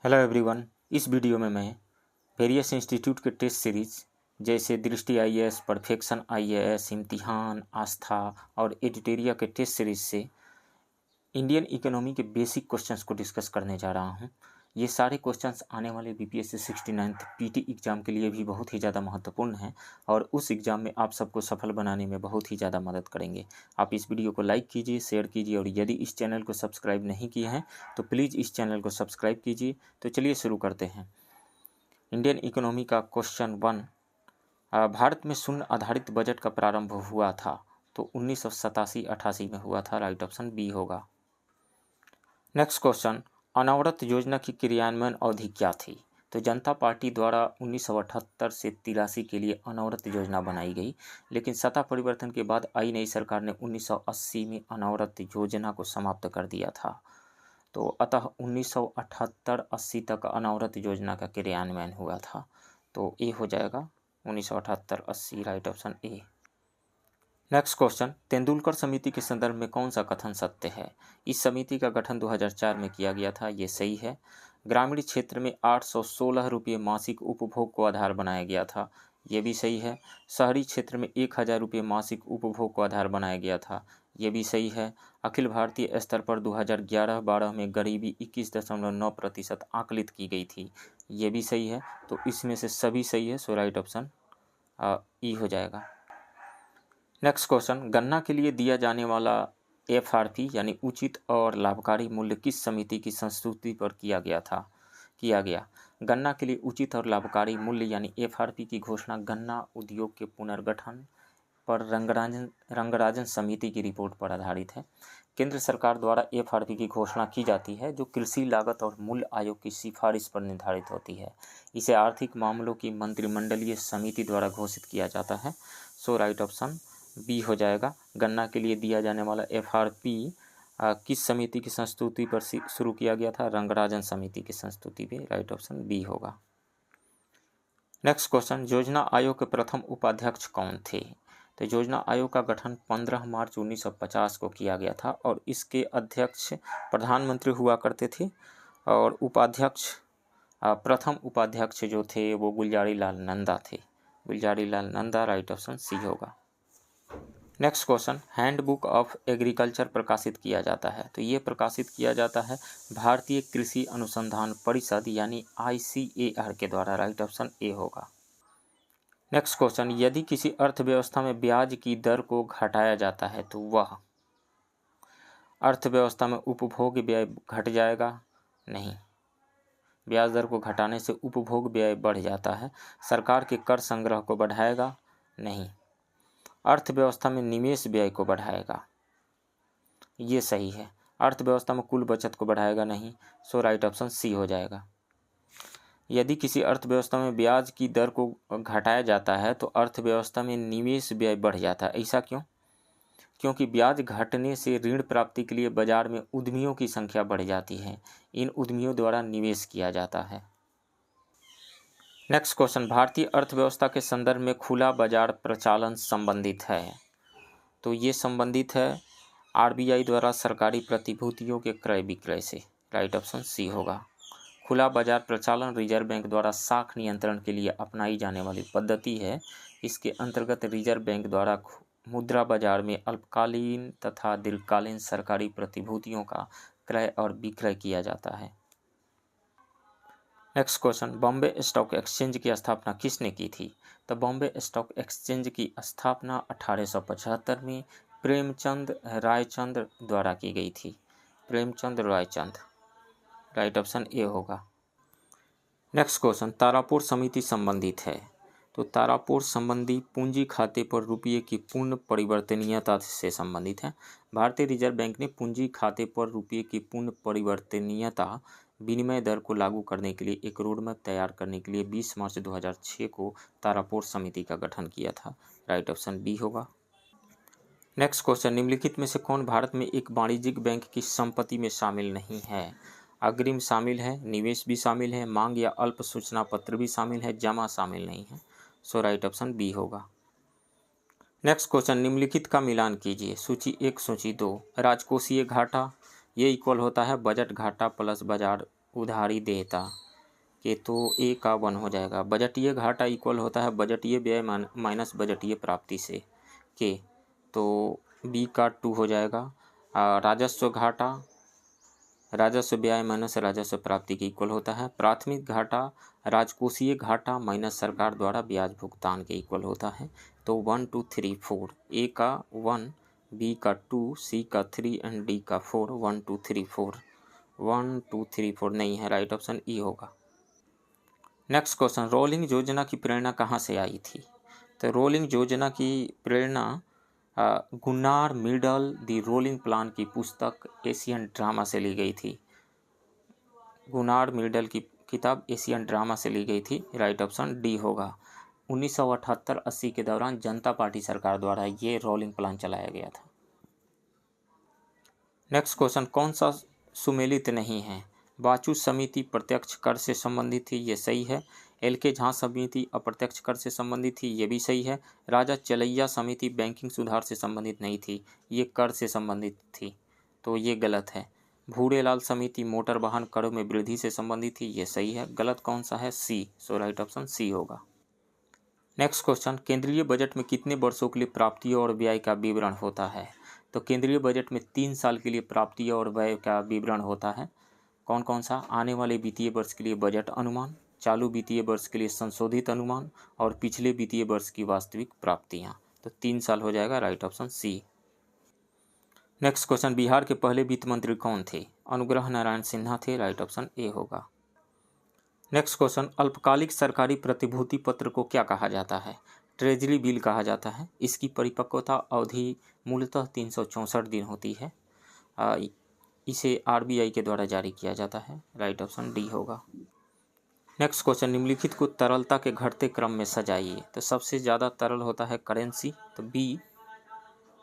Hello everyone. इस video में मैं वेरियस इंस्टीट्यूट के टेस्ट सीरीज जैसे दृष्टि आईएएस, परफेक्शन आईएएस, इम्तिहान, आस्था और एडिटेरिया के टेस्ट सीरीज से इंडियन इकोनॉमी के बेसिक क्वेश्चंस को डिस्कस करने जा रहा हूं। ये सारे क्वेश्चंस आने वाले बीपीएससी 69th पीटी एग्ज़ाम के लिए भी बहुत ही ज़्यादा महत्वपूर्ण हैं और उस एग्ज़ाम में आप सबको सफल बनाने में बहुत ही ज़्यादा मदद करेंगे। आप इस वीडियो को लाइक कीजिए, शेयर कीजिए और यदि इस चैनल को सब्सक्राइब नहीं किए हैं तो प्लीज़ इस चैनल को सब्सक्राइब कीजिए। तो चलिए शुरू करते हैं। इंडियन इकोनॉमी का क्वेश्चन 1, भारत में शून्य आधारित बजट का प्रारंभ हुआ था तो 1987-88 में हुआ था। राइट ऑप्शन बी होगा। नेक्स्ट क्वेश्चन, अनवरत योजना की क्रियान्वयन अवधि क्या थी? तो जनता पार्टी द्वारा 1978 से 83 के लिए अनवरत योजना बनाई गई, लेकिन सत्ता परिवर्तन के बाद आई नई सरकार ने 1980 में अनवरत योजना को समाप्त कर दिया था। तो अतः 1978-80 तक अनवरत योजना का क्रियान्वयन हुआ था। तो ए हो जाएगा 1978-80। राइट ऑप्शन ए। नेक्स्ट क्वेश्चन, तेंदुलकर समिति के संदर्भ में कौन सा कथन सत्य है? इस समिति का गठन 2004 में किया गया था, ये सही है। ग्रामीण क्षेत्र में 816 रुपये मासिक उपभोग को आधार बनाया गया था, ये भी सही है। शहरी क्षेत्र में 1000 रुपये मासिक उपभोग को आधार बनाया गया था, ये भी सही है। अखिल भारतीय स्तर पर 2011-12 में गरीबी 21.9% आकलित की गई थी, ये भी सही है। तो इसमें से सभी सही है, सो राइट ऑप्शन ई हो जाएगा। नेक्स्ट क्वेश्चन, गन्ना के लिए दिया जाने वाला एफआरपी यानी उचित और लाभकारी मूल्य किस समिति की संस्तुति पर किया गया? गन्ना के लिए उचित और लाभकारी मूल्य यानी एफआरपी की घोषणा गन्ना उद्योग के पुनर्गठन पर रंगराजन समिति की रिपोर्ट पर आधारित है। केंद्र सरकार द्वारा एफआरपी की घोषणा की जाती है जो कृषि लागत और मूल्य आयोग की सिफारिश पर निर्धारित होती है। इसे आर्थिक मामलों की मंत्रिमंडलीय समिति द्वारा घोषित किया जाता है। सो राइट ऑप्शन बी हो जाएगा। गन्ना के लिए दिया जाने वाला एफआरपी किस समिति की संस्तुति पर शुरू किया गया था? रंगराजन समिति की संस्तुति पे। राइट ऑप्शन बी होगा। नेक्स्ट क्वेश्चन, योजना आयोग के प्रथम उपाध्यक्ष कौन थे? तो योजना आयोग का गठन 15 मार्च 1950 को किया गया था और इसके अध्यक्ष प्रधानमंत्री हुआ करते थे और प्रथम उपाध्यक्ष जो थे वो गुलजारी लाल नंदा थे। गुलजारी लाल नंदा। राइट ऑप्शन सी होगा। Next question, handbook of agriculture प्रकाशित किया जाता है, तो ये प्रकाशित किया जाता है भारतीय कृषि अनुसंधान परिषद यानी ICAR के द्वारा। राइट ऑप्शन ए होगा। नेक्स्ट क्वेश्चन, यदि किसी अर्थव्यवस्था में ब्याज की दर को घटाया जाता है तो वह अर्थव्यवस्था में उपभोग व्यय घट जाएगा? नहीं, ब्याज दर को घटाने से उपभोग व्यय बढ़ जाता है। सरकार के कर संग्रह को बढ़ाएगा? नहीं, अर्थव्यवस्था में निवेश व्यय को बढ़ाएगा, ये सही है। अर्थव्यवस्था में कुल बचत को बढ़ाएगा नहीं, सो राइट ऑप्शन सी हो जाएगा। यदि किसी अर्थव्यवस्था में ब्याज की दर को घटाया जाता है तो अर्थव्यवस्था में निवेश व्यय बढ़ जाता है। ऐसा क्यों? क्योंकि ब्याज घटने से ऋण प्राप्ति के लिए बाजार में उद्यमियों की संख्या बढ़ जाती है, इन उद्यमियों द्वारा निवेश किया जाता है। नेक्स्ट क्वेश्चन, भारतीय अर्थव्यवस्था के संदर्भ में खुला बाजार प्रचालन संबंधित है, तो ये संबंधित है RBI द्वारा सरकारी प्रतिभूतियों के क्रय विक्रय से। राइट ऑप्शन सी होगा। खुला बाजार प्रचालन रिजर्व बैंक द्वारा साख नियंत्रण के लिए अपनाई जाने वाली पद्धति है। इसके अंतर्गत रिजर्व बैंक द्वारा मुद्रा बाजार में अल्पकालीन तथा दीर्घकालीन सरकारी प्रतिभूतियों का क्रय और विक्रय किया जाता है। Next question, Bombay stock exchange की स्थापना किसने की थी? तो बॉम्बे स्टॉक एक्सचेंज की स्थापना 1875 में प्रेमचंद रायचंद द्वारा की गई थी। Premchand Raichand. Right option A होगा। नेक्स्ट क्वेश्चन, तारापुर समिति संबंधित है, तो तारापुर संबंधी पूंजी खाते पर रुपये की पूर्ण परिवर्तनीयता से संबंधित है। भारतीय रिजर्व बैंक ने पूंजी खाते पर रुपये की पूर्ण परिवर्तनीयता विनिमय दर को लागू करने के लिए एक रोडमैप तैयार करने के लिए 20 मार्च 2006 को तारापुर समिति का गठन किया था। राइट ऑप्शन बी होगा। नेक्स्ट क्वेश्चन, निम्नलिखित में से कौन भारत में एक वाणिज्यिक बैंक की संपत्ति में शामिल नहीं है? अग्रिम शामिल है, निवेश भी शामिल है, मांग या अल्प सूचना पत्र भी शामिल है, जमा शामिल नहीं है। सो राइट ऑप्शन बी होगा। नेक्स्ट क्वेश्चन, निम्नलिखित का मिलान कीजिए। सूची 1, सूची 2। राजकोषीय घाटा ये इक्वल होता है बजट घाटा प्लस बाजार उधारी देता के, तो ए का 1 हो जाएगा। बजटीय घाटा इक्वल होता है बजटीय व्यय माइनस बजटीय प्राप्ति से के, तो बी का 2 हो जाएगा। राजस्व घाटा राजस्व व्यय माइनस राजस्व प्राप्ति के इक्वल होता है। प्राथमिक घाटा राजकोषीय घाटा माइनस सरकार द्वारा ब्याज भुगतान के इक्वल होता है। तो 1 2 3 4, ए का 1, बी का 2, सी का 3 एंड डी का 4। 1 2 3 4, 1 2 3 4 नहीं है, राइट ऑप्शन ई होगा। नेक्स्ट क्वेश्चन, रोलिंग योजना की प्रेरणा कहाँ से आई थी? तो रोलिंग योजना की प्रेरणा गुन्नार मिडल दी रोलिंग प्लान की पुस्तक एशियन ड्रामा से ली गई थी। गुनार मिडल की किताब एशियन ड्रामा से ली गई थी, राइट ऑप्शन डी होगा। 1978-80 के दौरान जनता पार्टी सरकार द्वारा ये रोलिंग प्लान चलाया गया था। नेक्स्ट क्वेश्चन, कौन सा सुमेलित नहीं है? बाचू समिति प्रत्यक्ष कर से संबंधित थी, ये सही है। एल.के. झा समिति अप्रत्यक्ष कर से संबंधित थी, ये भी सही है। राजा चलैया समिति बैंकिंग सुधार से संबंधित नहीं थी, ये कर से संबंधित थी, तो ये गलत है। भूरेलाल समिति मोटर वाहन करों में वृद्धि से संबंधित थी, ये सही है। गलत कौन सा है? सी, सो राइट ऑप्शन सी होगा। नेक्स्ट क्वेश्चन, केंद्रीय बजट में कितने वर्षों के लिए प्राप्तियों और व्यय का विवरण होता है? तो केंद्रीय बजट में 3 साल के लिए प्राप्तियों और व्यय का विवरण होता है। कौन कौन सा? आने वाले वित्तीय वर्ष के लिए बजट अनुमान, चालू वित्तीय वर्ष के लिए संशोधित अनुमान और पिछले वित्तीय वर्ष की वास्तविक प्राप्तियां। तो 3 साल हो जाएगा, right option C. Next question, Bihar के पहले वित्त मंत्री कौन थे? अनुग्रह नारायण सिन्हा थे, राइट ऑप्शन ए होगा। नेक्स्ट क्वेश्चन, अल्पकालिक सरकारी प्रतिभूति पत्र को क्या कहा जाता है? ट्रेजरी बिल कहा जाता है। इसकी परिपक्वता अवधि मूलतः 364 दिन होती है। इसे आरबीआई के द्वारा जारी किया जाता है, राइट ऑप्शन डी होगा। नेक्स्ट क्वेश्चन, निम्नलिखित को तरलता के घटते क्रम में सजाइए। तो सबसे ज़्यादा तरल होता है करेंसी, तो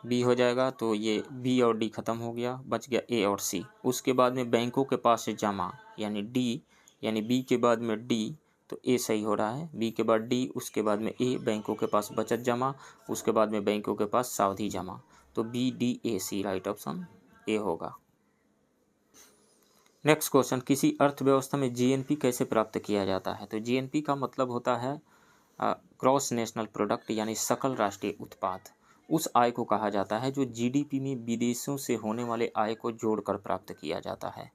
बी हो जाएगा। तो ये बी और डी खत्म हो गया, बच गया ए और सी। उसके बाद में बैंकों के पास जमा, यानी डी, यानी बी के बाद में डी, तो ए सही हो रहा है। बी के बाद डी, उसके बाद में ए, बैंकों के पास बचत जमा, उसके बाद में बैंकों के पास सावधि जमा। तो B D A C, right option A होगा। नेक्स्ट क्वेश्चन, किसी अर्थव्यवस्था में जीएनपी कैसे प्राप्त किया जाता है? तो जीएनपी का मतलब होता है ग्रॉस नेशनल प्रोडक्ट, यानी सकल राष्ट्रीय उत्पाद। उस आय को कहा जाता है जो जीडीपी में विदेशों से होने वाले आय को जोड़कर प्राप्त किया जाता है।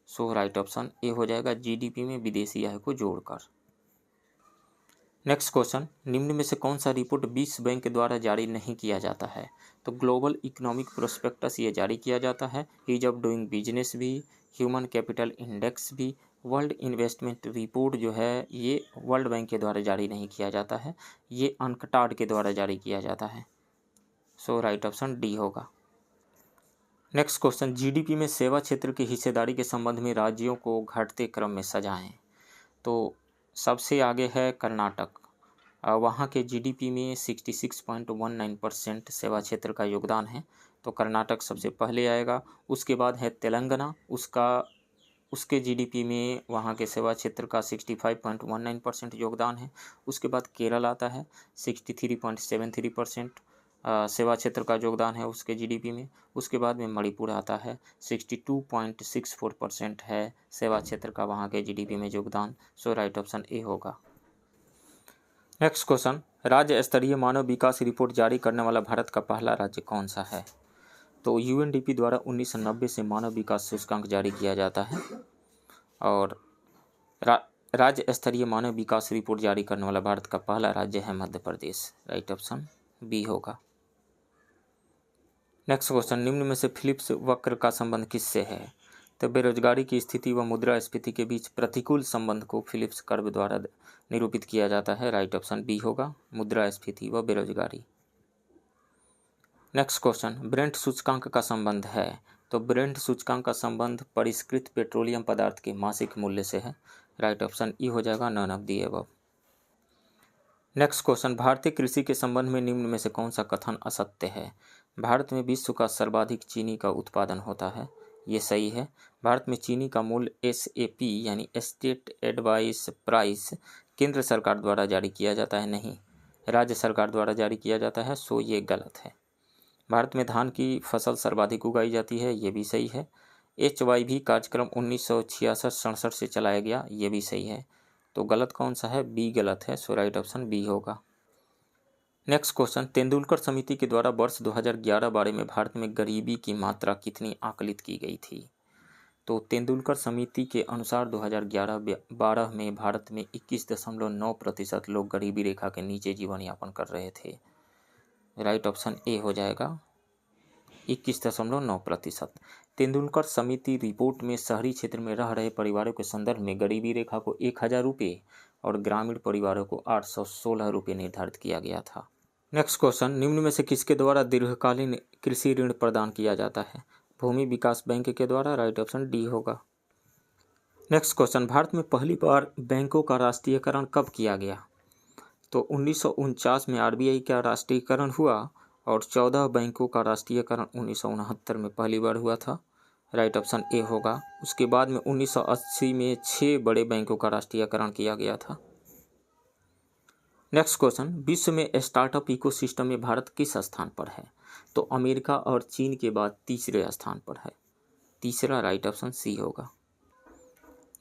सो राइट ऑप्शन ए हो जाएगा, जीडीपी में विदेशी आय को जोड़कर। नेक्स्ट क्वेश्चन, निम्न में से कौन सा रिपोर्ट विश्व बैंक के द्वारा जारी नहीं किया जाता है? तो ग्लोबल इकोनॉमिक प्रोस्पेक्टस ये जारी किया जाता है, ईज ऑफ डूइंग बिजनेस भी, ह्यूमन कैपिटल इंडेक्स भी। वर्ल्ड इन्वेस्टमेंट रिपोर्ट जो है ये वर्ल्ड बैंक के द्वारा जारी नहीं किया जाता है, ये अनकटाड के द्वारा जारी किया जाता है। सो राइट ऑप्शन डी होगा। नेक्स्ट क्वेश्चन, जीडीपी में सेवा क्षेत्र की हिस्सेदारी के संबंध में राज्यों को घटते क्रम में सजाएं। तो सबसे आगे है कर्नाटक, वहाँ के जीडीपी में 66.19% सेवा क्षेत्र का योगदान है, तो कर्नाटक सबसे पहले आएगा। उसके बाद है तेलंगाना, उसके जीडीपी में वहाँ के सेवा क्षेत्र का 65.19% योगदान है। उसके बाद केरल आता है, 63.73% सेवा क्षेत्र का योगदान है उसके जीडीपी में। उसके बाद में मणिपुर आता है, 62.64% है सेवा क्षेत्र का वहाँ के जीडीपी में योगदान। सो राइट ऑप्शन ए होगा। नेक्स्ट क्वेश्चन, राज्य स्तरीय मानव विकास रिपोर्ट जारी करने वाला भारत का पहला राज्य कौन सा है? तो यूएनडीपी द्वारा 1990 से मानव विकास सूचकांक जारी किया जाता है और राज्य स्तरीय मानव विकास रिपोर्ट जारी करने वाला भारत का पहला राज्य है Madhya Pradesh, right option B होगा। नेक्स्ट क्वेश्चन, निम्न में से फिलिप्स वक्र का संबंध किससे है? तो बेरोजगारी की स्थिति व मुद्रास्फीति के बीच प्रतिकूल संबंध को फिलिप्स कर्व द्वारा निरूपित किया जाता है, राइट ऑप्शन बी होगा, मुद्रास्फीति व बेरोजगारी। नेक्स्ट क्वेश्चन, ब्रेंट सूचकांक का संबंध है। तो ब्रेंट सूचकांक का संबंध परिष्कृत पेट्रोलियम पदार्थ के मासिक मूल्य से है, राइट ऑप्शन ई हो जाएगा, none of the above. Next question, भारतीय कृषि के संबंध में निम्न में से कौन सा कथन असत्य है? भारत में विश्व का सर्वाधिक चीनी का उत्पादन होता है, ये सही है। भारत में चीनी का मूल्य SAP यानी स्टेट एडवाइस प्राइस केंद्र सरकार द्वारा जारी किया जाता है, नहीं राज्य सरकार द्वारा जारी किया जाता है, सो ये गलत है। भारत में धान की फसल सर्वाधिक उगाई जाती है, ये भी सही है। HYV कार्यक्रम 1966-67 से चलाया गया, ये भी सही है। तो गलत कौन सा है? बी गलत है, सो राइट ऑप्शन बी होगा। नेक्स्ट क्वेश्चन, तेंदुलकर समिति के द्वारा वर्ष 2011-12 में भारत में गरीबी की मात्रा कितनी आकलित की गई थी? तो तेंदुलकर समिति के अनुसार 2011-12 में भारत में 21.9% लोग गरीबी रेखा के नीचे जीवन यापन कर रहे थे। राइट ऑप्शन ए हो जाएगा, 21.9%। तेंदुलकर समिति रिपोर्ट में शहरी क्षेत्र में रह रहे परिवारों के संदर्भ में गरीबी रेखा को 1000 रुपये और ग्रामीण परिवारों को 816 रुपये निर्धारित किया गया था। नेक्स्ट क्वेश्चन, निम्न में से किसके द्वारा दीर्घकालीन कृषि ऋण प्रदान किया जाता है? भूमि विकास बैंक के द्वारा, राइट ऑप्शन डी होगा। नेक्स्ट क्वेश्चन, भारत में पहली बार बैंकों का राष्ट्रीयकरण कब किया गया? तो 1949 में RBI का राष्ट्रीयकरण हुआ और 14 बैंकों का राष्ट्रीयकरण 1969 में पहली बार हुआ था। राइट ऑप्शन ए होगा। उसके बाद में 1980 में 6 बड़े बैंकों का राष्ट्रीयकरण किया गया था। नेक्स्ट क्वेश्चन, विश्व में स्टार्टअप इकोसिस्टम में भारत किस स्थान पर है? तो अमेरिका और चीन के बाद तीसरे स्थान पर है, तीसरा राइट ऑप्शन सी होगा।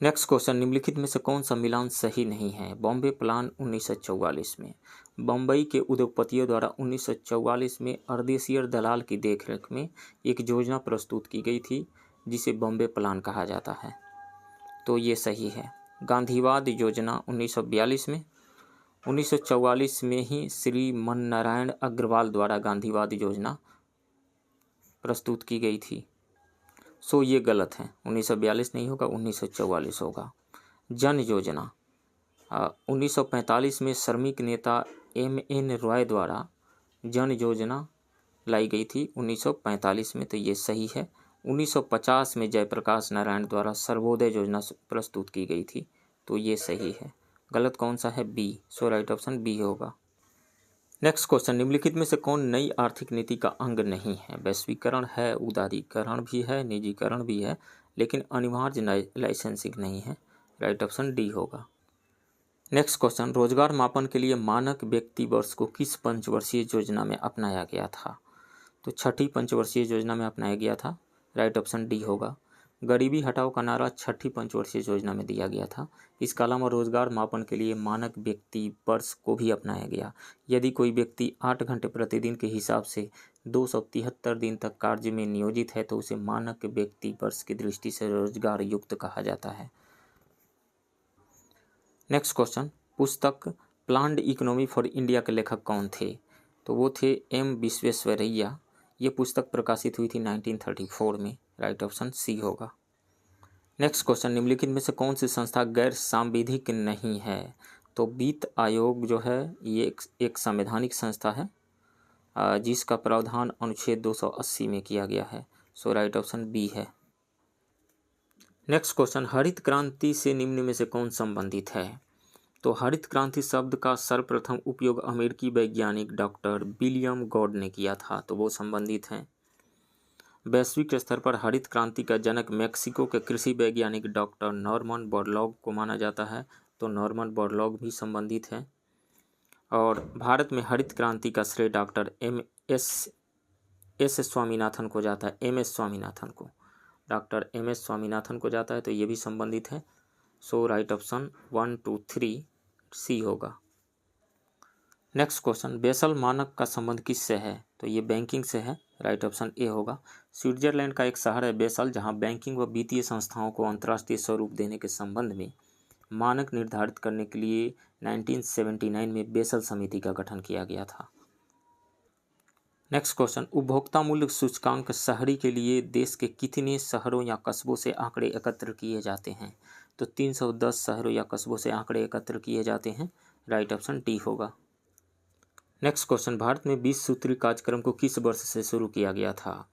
नेक्स्ट क्वेश्चन, निम्नलिखित में से कौन सा मिलान सही नहीं है? बॉम्बे प्लान 1944 में बम्बई के उद्योगपतियों द्वारा 1944 में अर्देशियर दलाल की देखरेख में एक योजना प्रस्तुत की गई थी जिसे बॉम्बे प्लान कहा जाता है, तो ये सही है। गांधीवाद योजना 1942 में 1944 में ही श्री मन नारायण अग्रवाल द्वारा गांधीवाद योजना प्रस्तुत की गई थी, सो ये गलत है, 1942 नहीं होगा, 1944 होगा। जन योजना 1945 में श्रमिक नेता MN रॉय द्वारा जन योजना लाई गई थी 1945 में, तो ये सही है। 1950 में जयप्रकाश नारायण द्वारा सर्वोदय योजना प्रस्तुत की गई थी, तो ये सही है। गलत कौन सा है? बी, सो राइट ऑप्शन बी होगा। नेक्स्ट क्वेश्चन, निम्नलिखित में से कौन नई आर्थिक नीति का अंग नहीं है? वैश्वीकरण है, उदारीकरण भी है, निजीकरण भी है, लेकिन अनिवार्य लाइसेंसिंग नहीं है। राइट ऑप्शन डी होगा। नेक्स्ट क्वेश्चन, रोजगार मापन के लिए मानक व्यक्ति वर्ष को किस पंचवर्षीय योजना में अपनाया गया था? तो छठी पंचवर्षीय योजना में अपनाया गया था। राइट ऑप्शन डी होगा। गरीबी हटाओ का नारा छठी पंचवर्षीय योजना में दिया गया था। इसके अलावा रोजगार मापन के लिए मानक व्यक्ति वर्ष को भी अपनाया गया। यदि कोई व्यक्ति 8 घंटे प्रतिदिन के हिसाब से 273 दिन तक कार्य में नियोजित है तो उसे मानक व्यक्ति वर्ष की दृष्टि से रोजगार युक्त कहा जाता है। नेक्स्ट क्वेश्चन, पुस्तक प्लान्ड इकोनॉमी फॉर इंडिया के लेखक कौन थे? तो वो थे M विश्वेश्वरैया। ये पुस्तक प्रकाशित हुई थी 1934 में। राइट ऑप्शन सी होगा। नेक्स्ट क्वेश्चन, निम्नलिखित में से कौन सी संस्था गैर सांविधिक नहीं है? तो वित्त आयोग जो है ये एक संवैधानिक संस्था है जिसका प्रावधान अनुच्छेद 280 में किया गया है, सो राइट ऑप्शन बी है। नेक्स्ट क्वेश्चन, हरित क्रांति से निम्न में से कौन संबंधित है? तो हरित क्रांति शब्द का सर्वप्रथम उपयोग अमेरिकी वैज्ञानिक डॉक्टर विलियम गॉड ने किया था, तो वो संबंधित हैं। वैश्विक स्तर पर हरित क्रांति का जनक मेक्सिको के कृषि वैज्ञानिक डॉक्टर नॉर्मन बोरलॉग को माना जाता है, तो नॉर्मन बोरलॉग भी संबंधित हैं। और भारत में हरित क्रांति का श्रेय डॉक्टर MS स्वामीनाथन को जाता है, MS स्वामीनाथन को, डॉक्टर MS स्वामीनाथन को जाता है, तो ये भी संबंधित है। सो राइट ऑप्शन 1, 2, 3 सी होगा। नेक्स्ट क्वेश्चन, बेसल मानक का संबंध किससे है? तो ये बैंकिंग से है। राइट ऑप्शन ए होगा। स्विट्जरलैंड का एक शहर है बेसल, जहां बैंकिंग व वित्तीय संस्थाओं को अंतर्राष्ट्रीय स्वरूप देने के संबंध में मानक निर्धारित करने के लिए 1979 में बेसल समिति का गठन किया गया था। नेक्स्ट क्वेश्चन, उपभोक्ता मूल्य सूचकांक शहरी के लिए देश के कितने शहरों या कस्बों से आंकड़े एकत्र किए जाते हैं? तो 310 शहरों या कस्बों से आंकड़े एकत्र किए जाते हैं। राइट ऑप्शन डी होगा। नेक्स्ट क्वेश्चन, भारत में 20 सूत्री कार्यक्रम को किस वर्ष से शुरू किया गया था?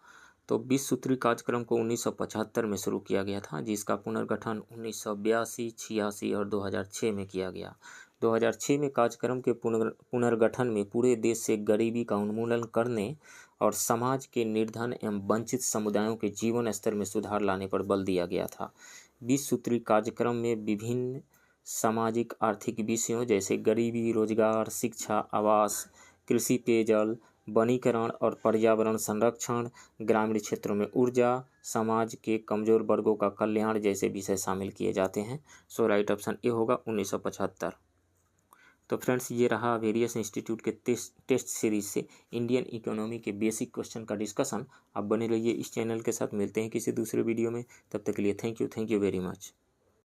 तो 20 सूत्री कार्यक्रम को 1975 में शुरू किया गया था, जिसका पुनर्गठन 1982, 86 और 2006 में किया गया। 2006 में कार्यक्रम के पुनर्गठन में पूरे देश से गरीबी का उन्मूलन करने और समाज के निर्धन एवं वंचित समुदायों के जीवन स्तर में सुधार लाने पर बल दिया गया था। 20 सूत्री कार्यक्रम में विभिन्न सामाजिक आर्थिक विषयों जैसे गरीबी, रोजगार, शिक्षा, आवास, कृषि, पेयजल, वनीकरण और पर्यावरण संरक्षण, ग्रामीण क्षेत्रों में ऊर्जा, समाज के कमजोर वर्गों का कल्याण जैसे विषय शामिल किए जाते हैं। सो राइट ऑप्शन ए होगा 1975। तो फ्रेंड्स, ये रहा वेरियस इंस्टीट्यूट के टेस्ट सीरीज से इंडियन इकोनॉमी के बेसिक क्वेश्चन का डिस्कशन। आप बने रहिए इस चैनल के साथ। मिलते हैं किसी दूसरे वीडियो में, तब तक के लिए थैंक यू वेरी मच।